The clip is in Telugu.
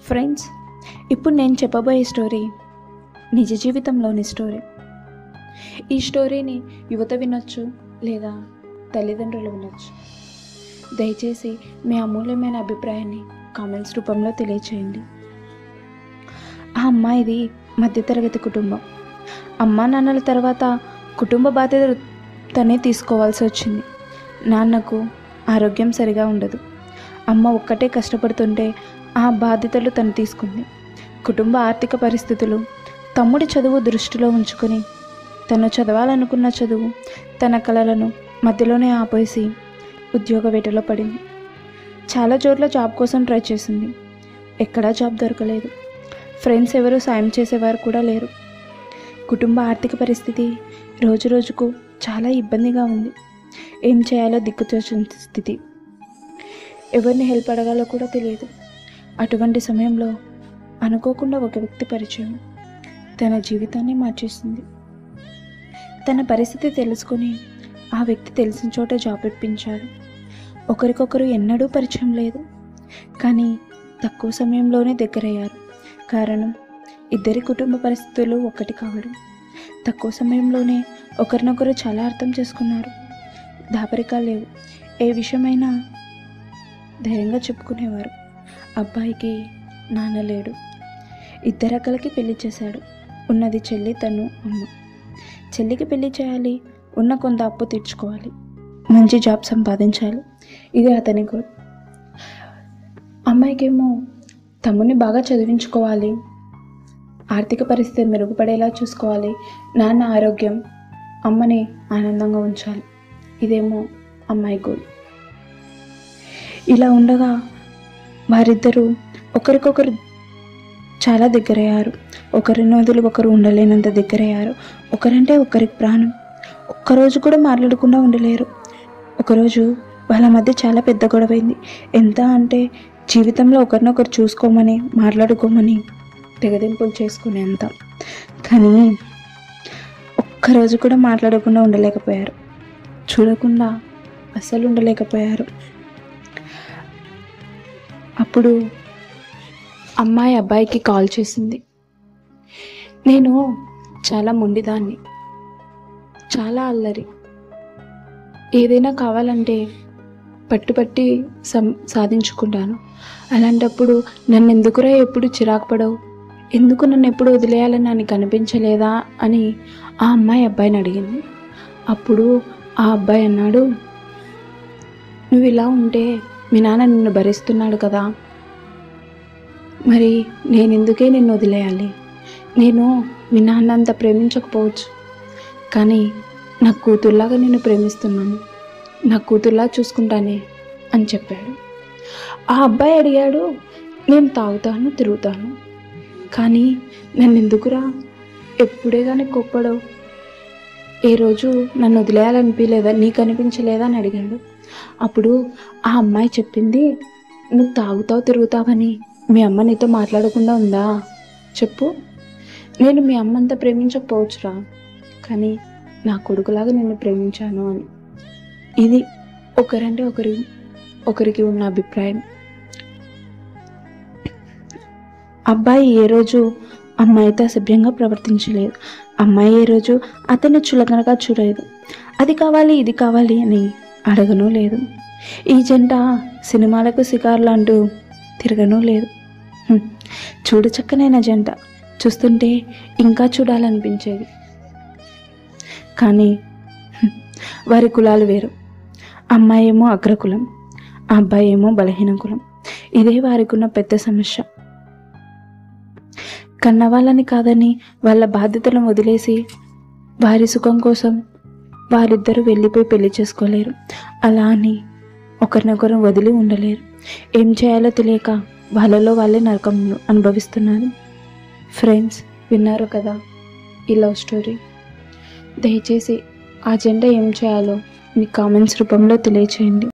ఫ్రెండ్స్, ఇప్పుడు నేను చెప్పబోయే స్టోరీ నిజ జీవితంలోని స్టోరీ. ఈ స్టోరీని యువత వినొచ్చు లేదా తల్లిదండ్రులు వినొచ్చు. దయచేసి మీ అమూల్యమైన అభిప్రాయాన్ని కామెంట్స్ రూపంలో తెలియచేయండి. ఆ అమ్మాయిది మధ్యతరగతి కుటుంబం. అమ్మా నాన్నల తర్వాత కుటుంబ బాధ్యతలు తనే తీసుకోవాల్సి వచ్చింది. నాన్నకు ఆరోగ్యం సరిగా ఉండదు. అమ్మ ఒక్కటే కష్టపడుతుంటే ఆ బాధ్యతలు తను తీసుకుంది. కుటుంబ ఆర్థిక పరిస్థితులు, తమ్ముడి చదువు దృష్టిలో ఉంచుకొని తను చదవాలనుకున్న చదువు, తన కలలను మధ్యలోనే ఆపేసి ఉద్యోగ వేటలో పడింది. చాలా చోట్ల జాబ్ కోసం ట్రై చేసింది. ఎక్కడా జాబ్ దొరకలేదు. ఫ్రెండ్స్ ఎవరు సాయం చేసేవారు కూడా లేరు. కుటుంబ ఆర్థిక పరిస్థితి రోజు రోజుకు చాలా ఇబ్బందిగా ఉంది. ఏం చేయాలో దిక్కుతోచని స్థితి. ఎవరిని హెల్ప్ అడగాలో కూడా తెలియదు. అటువంటి సమయంలో అనుకోకుండా ఒక వ్యక్తి పరిచయం తన జీవితాన్ని మార్చేసింది. తన పరిస్థితి తెలుసుకొని ఆ వ్యక్తి తెలిసిన చోట జాబ్ ఇప్పించారు. ఒకరికొకరు ఎన్నడూ పరిచయం లేదు, కానీ తక్కువ సమయంలోనే దగ్గరయ్యారు. కారణం ఇద్దరి కుటుంబ పరిస్థితులు ఒక్కటి కావడం. తక్కువ సమయంలోనే ఒకరినొకరు చాలా అర్థం చేసుకున్నారు. దాపరికాలు లేవు. ఏ విషయమైనా ధైర్యంగా చెప్పుకునేవారు. అబ్బాయికి నాన్న లేడు. ఇద్దరక్కలకి పెళ్లి చేశాడు. ఉన్నది చెల్లి, తను అమ్మ. చెల్లికి పెళ్లి చేయాలి, ఉన్న కొంత అప్పు తీర్చుకోవాలి, మంచి జాబ్ సంపాదించాలి. ఇది అతని గోల్. అమ్మాయికేమో తమ్ముని బాగా చదివించుకోవాలి, ఆర్థిక పరిస్థితి మెరుగుపడేలా చూసుకోవాలి, నాన్న ఆరోగ్యం, అమ్మని ఆనందంగా ఉంచాలి. ఇదేమో అమ్మాయి గోల్. ఇలా ఉండగా వారిద్దరూ ఒకరికొకరు చాలా దగ్గరయ్యారు. ఒకరిని వదిలి ఒకరు ఉండలేనంత దగ్గరయ్యారు. ఒకరంటే ఒకరికి ప్రాణం. ఒక్కరోజు కూడా మాట్లాడకుండా ఉండలేరు. ఒకరోజు వాళ్ళ మధ్య చాలా పెద్ద గొడవైంది. ఎంత అంటే జీవితంలో ఒకరినొకరు చూసుకోమని, మాట్లాడుకోమని తెగదింపులు చేసుకునేంత. కానీ ఒక్కరోజు కూడా మాట్లాడకుండా ఉండలేకపోయారు. చూడకుండా అస్సలు ఉండలేకపోయారు. అప్పుడు అమ్మాయి అబ్బాయికి కాల్ చేసింది. నేను చాలా మొండిదాన్ని, చాలా అల్లరి. ఏదైనా కావాలంటే పట్టుపట్టి సాధించుకుంటాను. అలాంటప్పుడు నన్ను ఎందుకురా ఎప్పుడు చిరాకు పడవు, ఎందుకు నన్ను ఎప్పుడు వదిలేయాలని నాకు కనిపించలేదా అని ఆ అమ్మాయి అబ్బాయిని అడిగింది. అప్పుడు ఆ అబ్బాయి అన్నాడు, నువ్వు ఇలా ఉంటే మీ నాన్న నిన్ను భరిస్తున్నాడు కదా, మరి నేనెందుకే నిన్ను వదిలేయాలి? నేను మీ నాన్న అంత ప్రేమించకపోవచ్చు, కానీ నా కూతుర్లాగా నిన్ను ప్రేమిస్తున్నాను, నా కూతుర్లా చూసుకుంటానే అని చెప్పాడు. ఆ అబ్బాయి అడిగాడు, నేను తాగుతాను, తిరుగుతాను, కానీ నన్ను ఎందుకురా ఎప్పుడే కానీ కోప్పడవు? ఏ రోజు నన్ను వదిలేయాలనిపించలేదా, నీకు అనిపించలేదా అని అడిగాడు. అప్పుడు ఆ అమ్మాయి చెప్పింది, నువ్వు తాగుతావు, తిరుగుతావని మీ అమ్మ నీతో మాట్లాడకుండా ఉందా? చెప్పు. నేను మీ అమ్మ అంతా ప్రేమించకపోవచ్చురా, కానీ నా కొడుకులాగా నిన్ను ప్రేమించాను అని. ఇది ఒకరంటే ఒకరికి ఉన్న అభిప్రాయం. అబ్బాయి ఏ రోజు అమ్మాయితో అసభ్యంగా ప్రవర్తించలేదు. అమ్మాయి ఏ రోజు అతన్ని చులకనగా చూడలేదు. అది కావాలి, ఇది కావాలి అని అడగనూ లేదు. ఈ జంట సినిమాలకు షికార్లు అంటూ తిరగనూ లేదు. చూడచక్కనైన జంట, చూస్తుంటే ఇంకా చూడాలనిపించేది. కానీ వారి కులాలు వేరు. అమ్మాయి ఏమో అగ్రకులం, ఆ అబ్బాయి ఏమో బలహీన కులం. ఇదే వారికి ఉన్న పెద్ద సమస్య. కన్నవాళ్ళని కాదని వాళ్ళ బాధ్యతలను వదిలేసి వారి సుఖం కోసం వారిద్దరూ వెళ్ళిపోయి పెళ్లి చేసుకోలేరు. అలా అని ఒకరినొకరు వదిలి ఉండలేరు. ఏం చేయాలో తెలియక వాళ్ళలో వాళ్ళే నరకం అనుభవిస్తున్నారు. ఫ్రెండ్స్, విన్నారు కదా ఈ లవ్ స్టోరీ. దయచేసి ఆ జెండా ఏం చేయాలో మీ కామెంట్స్ రూపంలో తెలియచేయండి.